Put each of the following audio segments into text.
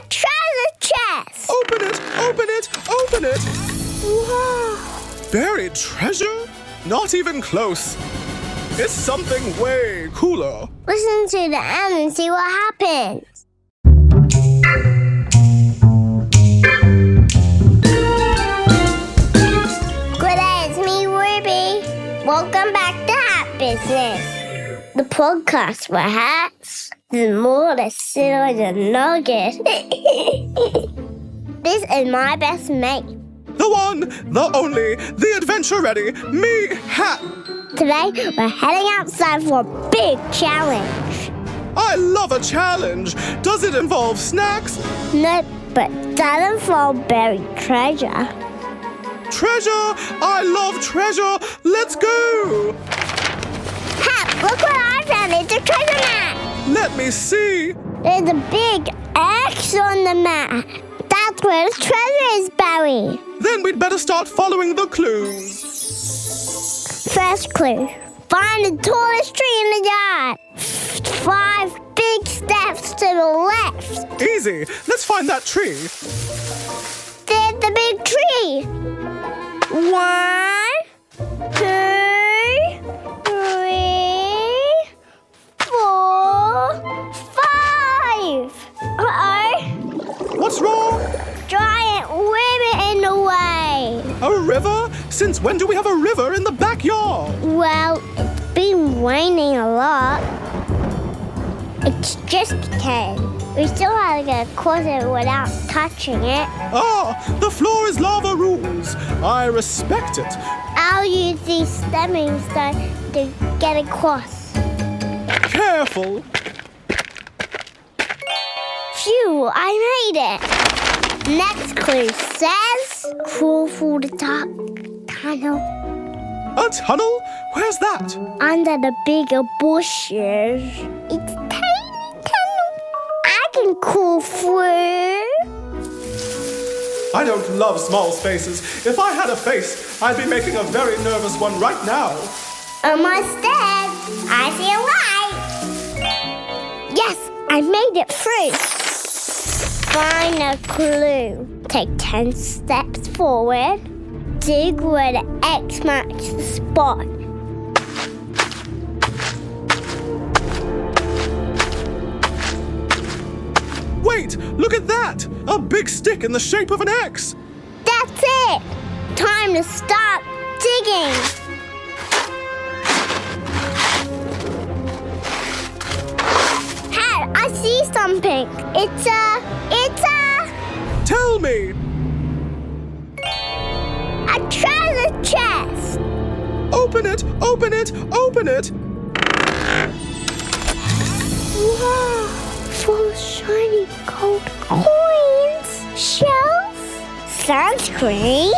treasure chest! Open it! Open it! Open it! Wow! Buried treasure? Not even close. It's something way cooler. Listen to the end and see what happens. Good day, it's me, Ruby. Welcome back to Hat Business, the podcast where hats is more the silver than nugget. This is my best mate. The one, the only, the adventure-ready, me, Hat. Today, we're heading outside for a big challenge. I love a challenge. Does it involve snacks? No, but doesn't involve buried treasure. Treasure! I love treasure! Let's go! Hat, look what I found. It's a treasure map. Let me see. There's a big X on the map. That's where the treasure is buried. Then we'd better start following the clues. First clue. Find the tallest tree in the yard. 5 big steps to the left. Easy. Let's find that tree. There's the big tree. 1, 2, 3, 4, 5. Uh-oh. What's wrong? Giant river in the way. A river? Since when do we have a river in the backyard? Well, it's been raining a lot. It's just because we still have to get across it without touching it. Ah, the floor is lava rules. I respect it. I'll use these stepping stones to get across. Careful. Phew, I made it. Next clue says, crawl through the dark tunnel A tunnel? Where's that? under the bigger bushes. It's a tiny tunnel. I can crawl through. I don't love small spaces. If I had a face, I'd be making a very nervous one right now. Almost dead. I see a light. Yes, I made it through. Find a clue. Take 10 steps forward. Dig where the X marks the spot. Wait, look at that! A big stick in the shape of an X. That's it. Time to stop digging. Hat, I see something. It's a Tell me. treasure chest. Open it, open it, open it. Wow, full of shiny gold coins, shells, sunscreen.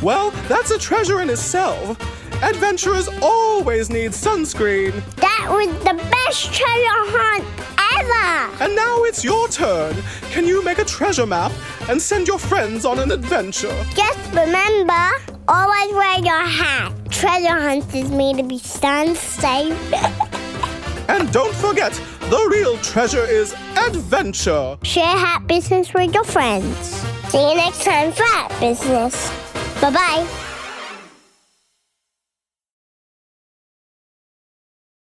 Well, that's a treasure in itself. Adventurers always need sunscreen. That was the best treasure hunt ever. And now it's your turn. Can you make a treasure map and send your friends on an adventure? Just remember, always wear your hat. Treasure hunt is made to be sun safe. And don't forget, the real treasure is adventure. Share Hat Business with your friends. See you next time for Hat Business. Bye-bye.